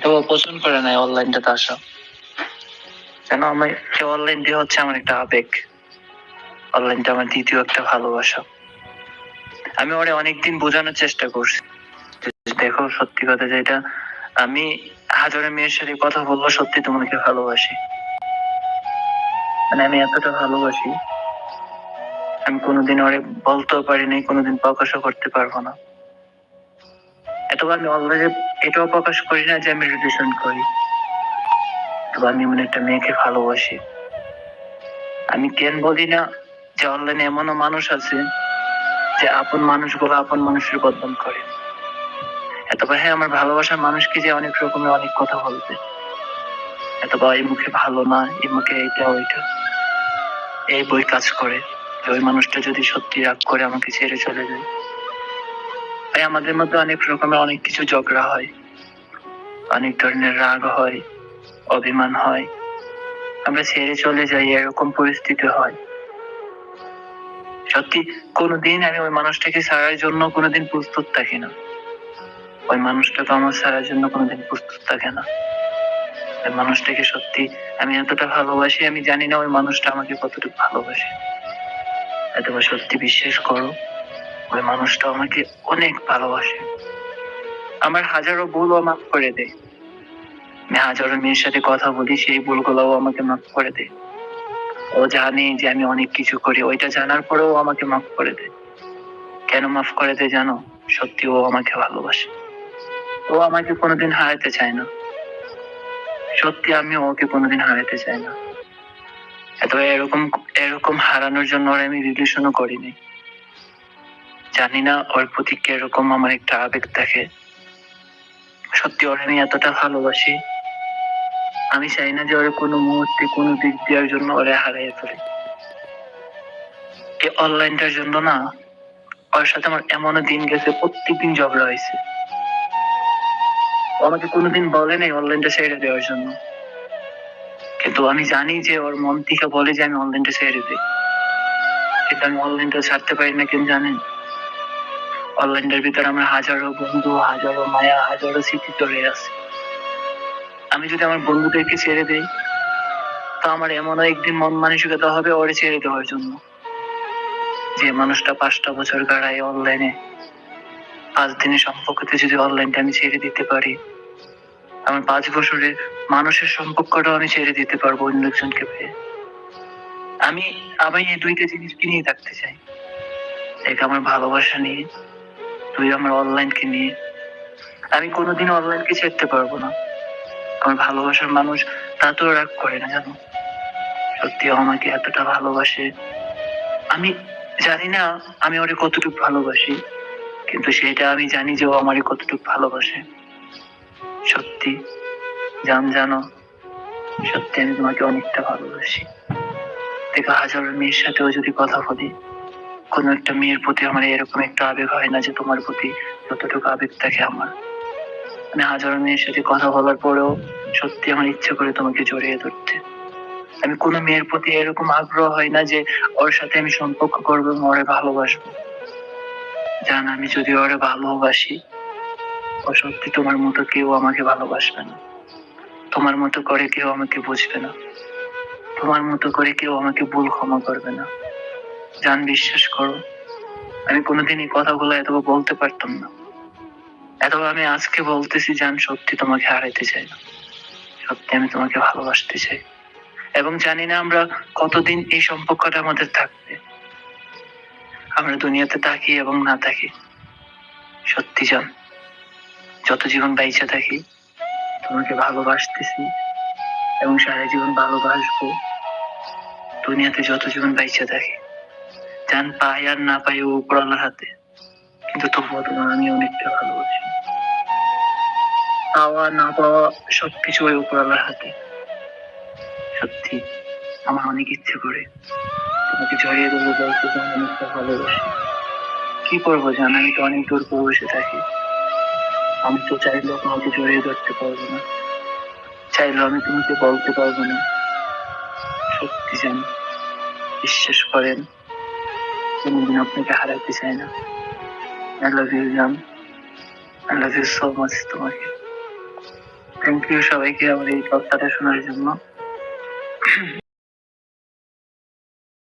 তো পছন্দ করে নাই অনলাইনটাতে আসা। কেন আমি অনলাইনটা হচ্ছে আমার একটা আবেগ, অনলাইনটা আমার দ্বিতীয় একটা ভালোবাসা। আমি ওরে অনেকদিন বোঝানোর চেষ্টা করছি, দেখো সত্যি কথা যেটা, আমি হাজারো মেয়ের সাথে কথা বলবো সত্যি তোমাকে ভালোবাসি, মানে আমি এতটা ভালোবাসি আমি কোনোদিন ওরে বলতেও পারি নাই, কোনোদিন প্রকাশও করতে পারবো না। এত আমি অলরেডি এটাও প্রকাশ করি না যে আমি রিলেশন করি, তবে আমি এমন একটা মেয়েকে ভালোবাসি। আমি কেন বলি না যে অনলাইনে এমনও মানুষ আছে যে আপন মানুষগুলো আপন মানুষের বদনাম করে। এতবার হ্যাঁ, আমার ভালোবাসার মানুষকে যে অনেক রকমের অনেক কথা বলবে, এতবার এই মুখে ভালো না, এই মুখে এইটা ওইটা, এই বই কাজ করে। ওই মানুষটা যদি সত্যি রাগ করে আমাকে ছেড়ে চলে যায়, তাই আমাদের মধ্যে অনেক রকমের অনেক কিছু ঝগড়া হয়, অনেক ধরনের রাগ হয়, অভিমান হয়, আমরা ছেড়ে চলে যাই, এরকম পরিস্থিতি হয়। সত্যি কোনোদিন আমি ওই মানুষটাকে ছাড়ার জন্য কোনোদিন প্রস্তুত থাকি না, ওই মানুষটা তো আমার ছাড়ার জন্য কোনোদিন প্রস্তুত থাকে না। ওই মানুষটাকে সত্যি আমি এতটা ভালোবাসি, আমি জানি না ওই মানুষটা আমাকে কতটুকু ভালোবাসে। এতবার সত্যি বিশ্বাস করো, ওই মানুষটা আমাকে অনেক ভালোবাসে। আমার হাজারো ভুলও মাফ করে দেয়, আমি হাজারো মেয়ের সাথে কথা বলি, সেই ভুলগুলোও আমাকে মাফ করে দেয়। ও জানে যে আমি অনেক কিছু করি, ওইটা জানার পরেও আমাকে মাফ করে দেয়। কেন মাফ করে দেয় জানো? সত্যি ও আমাকে ভালোবাসে, ও আমাকে কোনোদিন হারাতে চায় না। সত্যি আমি ওকে কোনোদিন হারাতে চাই না। এত এরকম এরকম হারানোর জন্য ওর আমি রিলেশনও করিনি। জানি না ওর প্রতি কিরকম আমার একটা আবেগ থাকে। সত্যি ওর আমি এতটা ভালোবাসি, আমি চাই না যে ওর কোনো মুহূর্তে কোনো দিক দেওয়ার জন্য ওরে হারিয়ে ফেলি। এই অনলাইনটার জন্য না, ওর সাথে আমার এমনও দিন গেছে প্রত্যেকদিন ঝগড়া হয়েছে। ও আমাকে কোনোদিন বলে নাই অনলাইনটা ছেড়ে দেওয়ার জন্য, কিন্তু আমি জানি যে ওর মন থেকে বলে যে আমি অনলাইনটা ছেড়ে দিই, কিন্তু আমি অনলাইনটা ছাড়তে পারি না। কেন জানেন? অনলাইনের ভিতরে আমার হাজারো বন্ধু, হাজারো মায়া, হাজারো স্মৃতি চলে আছে। আমি যদি আমার বন্ধুদেরকে ছেড়ে দিই, তো আমার এমনও একদিন মন মানসিকতা হবে ওরে ছেড়ে দেওয়ার জন্য। যে মানুষটা 5টা বছর কাটায় অনলাইনে, 5 দিনের সম্পর্কতে যদি অনলাইনটা আমি ছেড়ে দিতে পারি, আমার 5 বছরের মানুষের সম্পর্কটা আমি ছেড়ে দিতে পারবো অন্য একজনকে পেয়ে। আমি এই দুইটা জিনিসকে নিয়ে থাকতে চাই, এক আমার ভালোবাসা নিয়ে, দুই আমার অনলাইনকে নিয়ে। আমি কোনোদিন অনলাইনকে ছেড়তে পারবো না। আমার ভালোবাসার মানুষ তাতেও রাগ করে না জানো, সত্যি আমাকে এতটা ভালোবাসে। আমি জানি না আমি ওরে কতটুকু ভালোবাসি, কিন্তু সেটা আমি জানি যে ও আমারে কতটুকু ভালোবাসে। সত্যি জানো, সত্যি আমি তোমাকে অনেকটা ভালোবাসি। দেখো হাজারো মেয়ের সাথেও যদি কথা বলি, কোনো একটা মেয়ের প্রতি আমার এরকম একটা আবেগ হয় না যে তোমার প্রতি যতটুকু আবেগ থাকে আমার। মানে হাজারো মেয়ের সাথে কথা বলার পরেও সত্যি আমার ইচ্ছে করে তোমাকে জড়িয়ে ধরতে। আমি কোনো মেয়ের প্রতি এরকম আগ্রহ হয় না যে ওর সাথে আমি সম্পর্ক করবো এবং ওরে ভালোবাসবো। জান, আমি যদি ওরে ভালোবাসি, ও সত্যি তোমার মতো কেউ আমাকে ভালোবাসবে না, তোমার মতো করে কেউ আমাকে বুঝবে না, তোমার মতো করে কেউ আমাকে ভুল ক্ষমা করবে না। জান, বিশ্বাস করো, আমি কোনোদিন এই কথাগুলো এত বলতে পারতাম না। এত আমি আজকে বলতেছি, জান সত্যি তোমাকে হারাইতে চাই না, সত্যি আমি তোমাকে ভালোবাসতে চাই। এবং জানি না আমরা কতদিন এই সম্পর্কটা আমাদের থাকবে, আমরা দুনিয়াতে থাকি এবং না থাকি। সত্যি জান, যত জীবন বাইচা থাকি তোমাকে ভালোবাসতেছি এবং সারা জীবন ভালোবাসবো। দুনিয়াতে যত জীবন বাইচা থাকি, জান পাই আর না পাই ও উপরওয়ালার হাতে, কিন্তু তবুও তোমার আমি অনেকটা ভালোবাসি। পাওয়া না পাওয়া সবকিছু ওই উপরওয়ালার হাতে। সত্যি আমার অনেক ইচ্ছে করে তোমাকে জড়িয়ে দেবো, বলতে যে আমি অনেকটা ভালোবাসি। কি করবো জান, আমি তো অনেক দূর করে বসে থাকি, আমি তো চাইলেও তোমাকে জড়িয়ে ধরতে পারবো না, চাইলেও আমি তোমাকে বলতে পারবো না। সত্যি জান, বিশ্বাস করেন, কোনোদিন আপনাকে হারাতে চাই না। আই লাভ ইউ জান, I love you so much তোমাকে। থ্যাংক ইউ সবাইকে আমার এই কথাটা শোনার জন্য।